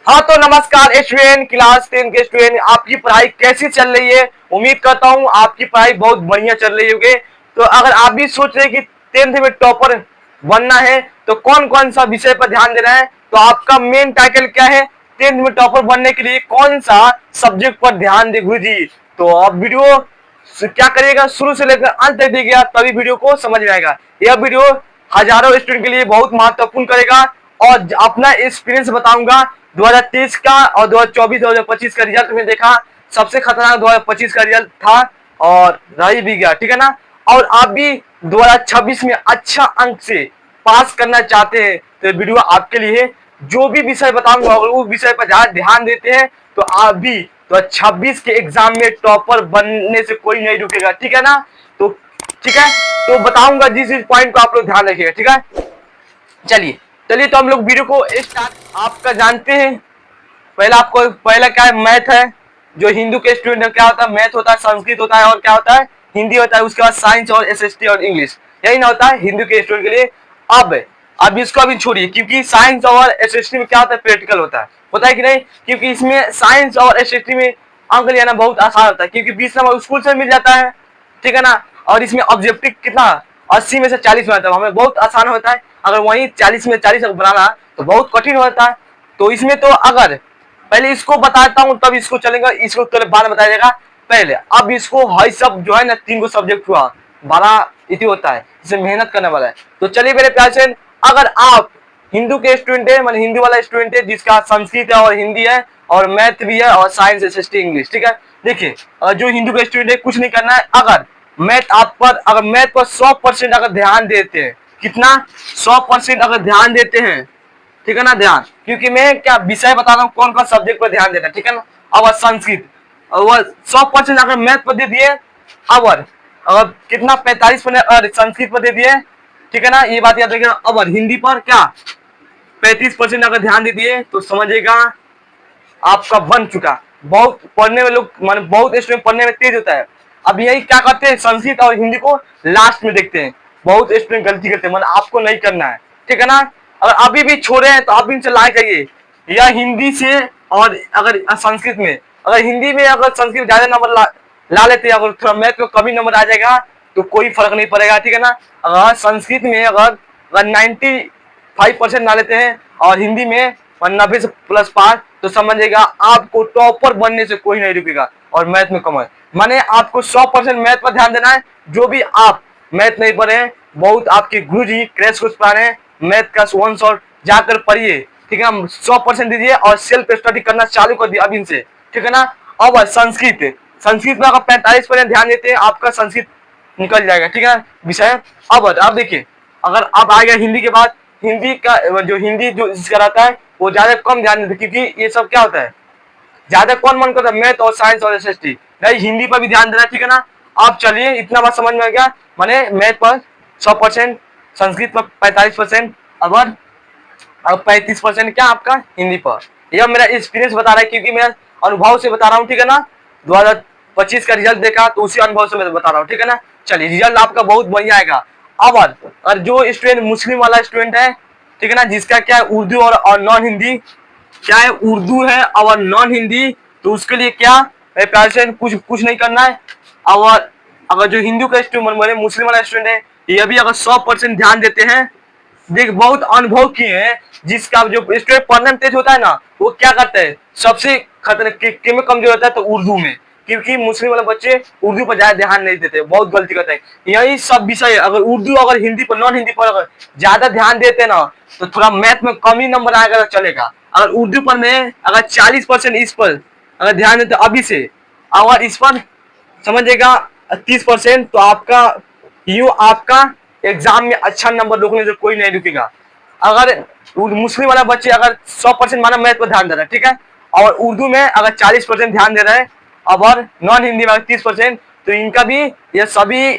हाँ तो नमस्कार स्टूडेंट, क्लास 10 के स्टूडेंट, आपकी पढ़ाई कैसी चल रही है। उम्मीद करता हूँ आपकी पढ़ाई बहुत बढ़िया चल रही होगी। तो अगर आप भी सोच रहे हैं कि 10th में टॉपर बनना है तो कौन कौन सा विषय पर ध्यान देना है, तो आपका मेन टाइटल क्या है, 10th में टॉपर बनने के लिए कौन सा सब्जेक्ट पर ध्यान दे गुरुजी। तो आप वीडियो क्या करिएगा, शुरू से लेकर अंत तक देखिएगा, तभी वीडियो को समझ में आएगा। यह वीडियो हजारों स्टूडेंट के लिए बहुत महत्वपूर्ण करेगा और अपना एक्सपीरियंस बताऊंगा 2023 का और 2024 2025 का रिजल्ट में देखा। सबसे खतरनाक 2025 का रिजल्ट था और रह भी गया, ठीक है ना। और आप भी 2026 में अच्छा अंक से पास करना चाहते हैं तो वीडियो आपके लिए। जो भी विषय बताऊंगा अगर उस विषय पर ज्यादा ध्यान देते हैं तो आप भी तो 26 के एग्जाम में टॉपर बनने से कोई नहीं रुकेगा, ठीक है ना। तो ठीक है, तो बताऊंगा जिस पॉइंट को आप लोग ध्यान रखिएगा, ठीक है। चलिए चलिए तो हम लोग वीडियो को स्टार्ट। आपका जानते हैं पहला क्या है, मैथ है। जो हिंदू के स्टूडेंट है क्या होता है, मैथ होता है, संस्कृत होता है और क्या होता है, हिंदी होता है। उसके बाद साइंस और एसएसटी और इंग्लिश, यही ना होता है हिंदू के स्टूडेंट के लिए। अब इसको अभी छोड़िए, क्योंकि साइंस और एसएसटी में क्या होता है, प्रैक्टिकल होता है कि नहीं। क्योंकि इसमें साइंस और एसएसटी में अंक लेना बहुत आसान होता है, क्योंकि 20 नंबर स्कूल से मिल जाता है, ठीक है ना। और इसमें ऑब्जेक्टिव कितना 80 में से 40 में आता है, हमें बहुत आसान होता है। अगर वही 40 में 40 बनाना तो बहुत कठिन होता है। तो इसमें तो अगर पहले इसको बताता हूँ तब इसको चलेगा, इसको तो बाद में बताया जाएगा। पहले अब इसको हाई सब जो है ना, 3 को सब्जेक्ट हुआ, बड़ा इति होता है, इसे मेहनत करने वाला है। तो चलिए मेरे प्यार से, अगर आप हिंदू के स्टूडेंट है, मतलब हिंदी वाला स्टूडेंट है जिसका संस्कृत है और हिंदी है और मैथ भी है और साइंस एसएसटी इंग्लिश, ठीक है। देखिए जो हिंदू के स्टूडेंट है कुछ नहीं करना है। अगर मैथ पर 100% अगर ध्यान देते हैं, कितना 100% अगर ध्यान देते हैं, ठीक है ना, ध्यान। क्योंकि मैं क्या विषय बता रहा हूँ कौन कौन सब्जेक्ट पर ध्यान देना, ठीक है ना। अब संस्कृत और 100% अगर मैथ पर दे दिए, अवर अगर कितना 45% संस्कृत पर दे दिए, ठीक है ना, ये बात याद रखिएगा। अवर हिंदी पर क्या 35% अगर ध्यान दे दिए तो समझिएगा आपका बन चुका। बहुत पढ़ने में लोग मान बहुत स्टूडेंट पढ़ने में तेज होता है। अब यही क्या करते हैं, संस्कृत और हिंदी को लास्ट में देखते हैं, बहुत स्टूडेंट गलती करते हैं, मतलब आपको नहीं करना है, ठीक है ना। अगर अभी भी छोड़े हैं तो आप इनसे लाइक करिए, या हिंदी से और अगर संस्कृत में, अगर हिंदी में अगर संस्कृत ज्यादा नंबर ला लेते हैं, अगर थोड़ा मैथ में कमी नंबर आ जाएगा तो कोई फर्क नहीं पड़ेगा, ठीक है ना। अगर संस्कृत में अगर 95% ला लेते हैं और हिंदी में 90 से प्लस 5, तो समझिएगा आपको टॉपर बनने से कोई नहीं रुकेगा। और मैथ में कम है, माने आपको 100% मैथ पर ध्यान देना है। जो भी आप मैथ नहीं पढ़े हैं, बहुत आपके गुरु जी क्रैश कोर्स पढ़ा रहे हैं, मैथ का वन शॉट जाकर पढ़िए, ठीक है ना। 100% दीजिए और सेल्फ स्टडी करना चालू कर दिए अब इनसे, ठीक है ना। अब संस्कृत में अगर 45% ध्यान देते हैं, आपका संस्कृत निकल जाएगा, ठीक है विषय। अब आप देखिए, अगर अब आ गया हिंदी के बाद, हिंदी का जो जिसका रहता है वो ज्यादा कम ध्यान देते, क्योंकि ये सब क्या होता है, ज्यादा कौन मन करता है, मैथ और साइंस और एसएसटी, नहीं हिंदी पर भी ध्यान देना, ठीक है ना। आप चलिए इतना बात समझ में आ गया, माने मैथ पर 100%, संस्कृत पर 45%, अगर अब 35% क्या आपका हिंदी पर। यह मेरा एक्सपीरियंस बता रहा है, क्योंकि मैं अनुभव से बता रहा हूँ, ठीक है ना। 2025 का रिजल्ट देखा तो उसी अनुभव से मैं बता रहा हूँ, ठीक है ना। चलिए रिजल्ट आपका बहुत बढ़िया आएगा। अब और जो स्टूडेंट मुस्लिम वाला स्टूडेंट है, ठीक है ना, जिसका क्या है उर्दू और नॉन हिंदी, क्या है उर्दू है और नॉन हिंदी, तो उसके लिए क्या प्यार से कुछ कुछ नहीं करना है। और अगर जो हिंदू का स्टूडेंट मुस्लिम वाला स्टूडेंट है, ये भी अगर 100% ध्यान देते हैं, देख बहुत अनुभव किए हैं, जिसका जो स्टूडेंट पढ़ने में तेज होता है ना, वो क्या करता है सबसे खतरे में कमजोर होता है, तो उर्दू में। क्योंकि मुस्लिम वाले बच्चे उर्दू पर ज्यादा ध्यान नहीं देते, बहुत गलती करते हैं। यही सब विषय अगर उर्दू अगर हिंदी पर नॉन हिंदी पर अगर ज्यादा ध्यान देते ना, तो थोड़ा मैथ में कम ही नंबर आएगा तो चलेगा। अगर उर्दू पर में अगर 40% इस पर अगर ध्यान देते अभी से, अगर इस पर समझिएगा 30%, तो आपका एग्जाम में अच्छा नंबर रोकने से कोई नहीं रुकेगा। अगर मुस्लिम वाला बच्चे अगर 100% माना मैथ पर ध्यान दे रहा है, ठीक है, और उर्दू में अगर 40% ध्यान दे रहा है, और नॉन हिंदी में 30%, तो इनका भी ये सभी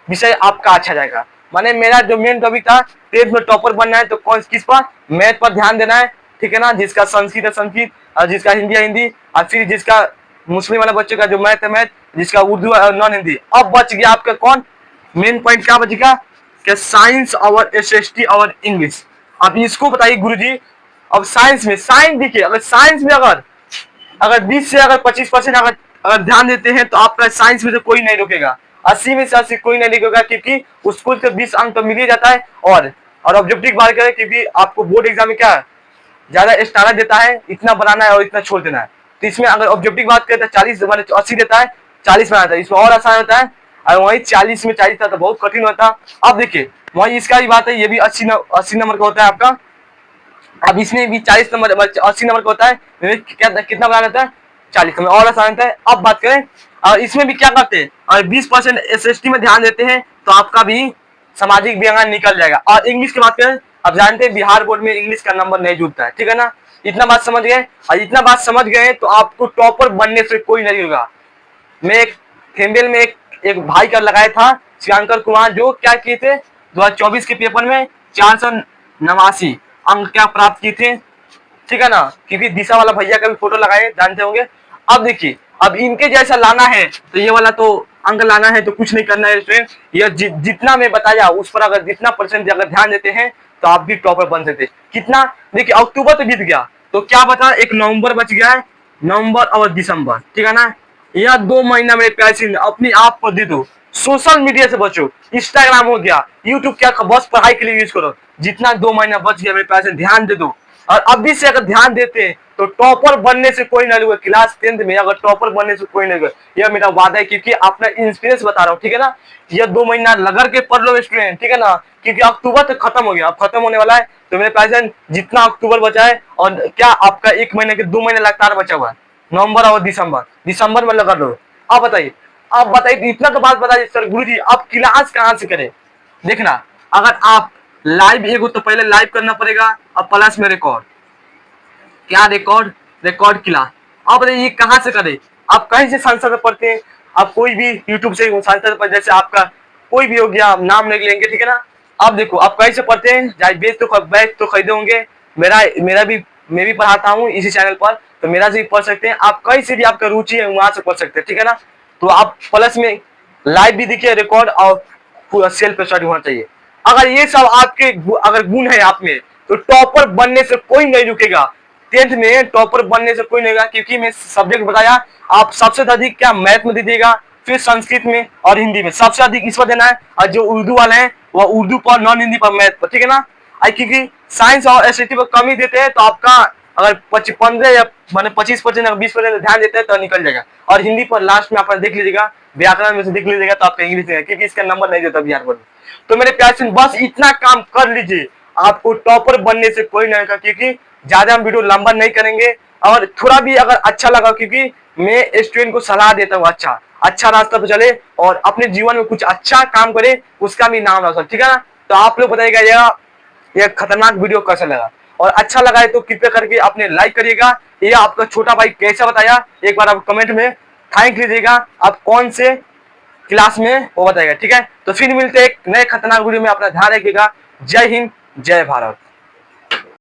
विषय आपका अच्छा जाएगा। माने मेरा जो मेन टॉपिक था 10th में टॉपर बनना है, तो कौन किस पर, मैथ पर ध्यान देना है, ठीक है ना। जिसका संस्कृत है संस्कृत, और जिसका हिंदी है हिंदी, और फिर जिसका मुस्लिम वाला बच्चे का जो मैथ है मैथ, जिसका उर्दू है नॉन हिंदी। अब बच गया आपका कौन, मेन पॉइंट क्या बचेगा, कि साइंस और एसएसटी और इंग्लिश। आप इसको बताइए गुरुजी, अब साइंस में, साइंस देखिए, अगर साइंस में अगर 20 से अगर 25% अगर ध्यान देते हैं तो आपका साइंस में तो कोई नहीं रुकेगा, 80 में से 80 कोई नहीं रुकेगा, क्योंकि उसको तो 20 अंक तो मिल ही जाता है। और ऑब्जेक्टिव बात करें, क्योंकि आपको बोर्ड एग्जाम में क्या ज्यादा स्टारा देता है, इतना बनाना है और इतना छोड़ देना है। तो इसमें अगर ऑब्जेक्टिव बात करें तो 40 माने 80 देता है, 40 बनाता है, इसमें और आसान होता है। और वही 40 में 40 था तो बहुत कठिन होता। अब देखिए वही इसका भी बात है, ये भी 80 नंबर का होता है आपका। अब इसमें भी 40 नंबर 80 नंबर का होता है, कितना बना लेता है 40 नंबर, और आसान होता है। अब बात करें और इसमें भी क्या करते हैं, और 20% SST में ध्यान देते हैं तो आपका भी सामाजिक विज्ञान निकल जाएगा। और इंग्लिश की बात करें, अब जानते हैं बिहार बोर्ड में इंग्लिश का नंबर नहीं जुटता है, ठीक है ना। इतना बात समझ गए, और इतना बात समझ गए तो आपको टॉपर बनने से कोई नहीं होगा। मैं एक थेम्बेल में एक भाई का लगाया था श्रीशंकर कुमार, जो क्या किए थे 2024 के पेपर में 489 अंक क्या प्राप्त किए थे, ठीक है ना। क्योंकि दिशा वाला भैया का भी फोटो लगाए, जानते होंगे। अब देखिए, अब इनके जैसा लाना है तो ये वाला तो अंक लाना है, तो कुछ नहीं करना है स्टूडेंट। ये जितना मैं बताया उस पर अगर जितना परसेंट अगर ध्यान देते हैं तो आप भी टॉपर बन सकते। कितना देखिए, अक्टूबर तो बीत गया, तो क्या बता, एक नवंबर बच गया है, नवंबर और दिसंबर, ठीक है ना। यह 2 महीना मेरे प्यार से अपने आप को दे दो, सोशल मीडिया से बचो, इंस्टाग्राम हो गया, यूट्यूब क्या बस पढ़ाई के लिए यूज करो। जितना 2 महीना बच गया मेरे प्यार से ध्यान दे दो, और अभी से अगर ध्यान देते हैं तो टॉपर बनने से कोई नहीं होगा। क्लास 10th में अगर टॉपर बनने से कोई नहीं होगा, यह मेरा वादा है, क्योंकि अपना इंस्पिरेंस बता रहा हूँ, ठीक है ना। यह 2 महीना लगा के पढ़ लो स्टूडेंट, ठीक है ना, क्योंकि अक्टूबर तक खत्म हो गया, अब खत्म होने वाला है। तो मेरे पास जितना अक्टूबर बचा है, और क्या आपका 1 महीने के 2 महीने लगातार बचा हुआ है, नवंबर और दिसंबर में लगा लो। अब बताइए, इतना तो बात बताइए सर गुरु जी अब क्लास कहाँ से करें। देखना, अगर आप लाइव एगो तो पहले लाइव करना पड़ेगा, अब प्लस में रिकॉर्ड, क्या रिकॉर्ड क्लास। अब बताइए कहाँ से करें, आप कहीं से संसद पढ़ते हैं, आप कोई भी यूट्यूब से संसद पर, जैसे आपका कोई भी हो गया, नाम नहीं लेंगे, ठीक है ना। अब देखो आप कहीं से पढ़ते हैं, जाए बैच तो खरीदे होंगे, मेरा भी, मैं भी पढ़ाता हूँ इसी चैनल पर, तो मेरा से भी पढ़ सकते हैं, आप कहीं से भी आपका रुचि है वहां से पढ़ सकते हैं, ठीक है ना। तो आप प्लस में लाइव भी देखिए, रिकॉर्ड और सेल्फ स्टडी होना चाहिए। अगर ये सब आपके अगर गुण है आप में, तो टॉपर बनने से कोई नहीं रुकेगा। 10th में टॉपर बनने से कोई नहीं होगा, क्योंकि मैं सब्जेक्ट बताया, आप सबसे अधिक क्या मैथ में दीजिएगा, फिर संस्कृत में और हिंदी में सबसे अधिक इस पर देना है। और जो उर्दू वाले हैं वह उर्दू पर, नॉन हिंदी पर, मैथ पर, ठीक है ना। क्योंकि साइंस और एसएसटी पर कम ही देते हैं, तो आपका अगर 15 या माने 25% या 20% ध्यान देते हैं तो निकल जाएगा। और हिंदी पर लास्ट में आप देख लीजिएगा, व्याकरण में से देख लीजिएगा, तो आपका इंग्लिश में, क्योंकि इसका नंबर नहीं देता बिहार बोर्ड में। तो मेरे प्यार से बस इतना काम कर लीजिए, आपको टॉपर बनने से कोई नहीं होगा। क्योंकि ज्यादा हम वीडियो लंबा नहीं करेंगे, और थोड़ा भी अगर अच्छा लगा, क्योंकि मैं स्टूडेंट को सलाह देता हूँ अच्छा रास्ता पे चले और अपने जीवन में कुछ अच्छा काम करे, उसका भी नाम रखो, ठीक है ना। तो आप लोग बताइएगा यह खतरनाक वीडियो कैसा लगा, और अच्छा लगा है तो कृपया करके अपने लाइक करिएगा। ये आपका छोटा भाई कैसा बताया, एक बार आप कमेंट में थैंक लीजिएगा, आप कौन से क्लास में वो बताएगा, ठीक है। तो फिर मिलते हैं एक नए खतरनाक वीडियो में, अपना ध्यान रखिएगा। जय हिंद, जय भारत।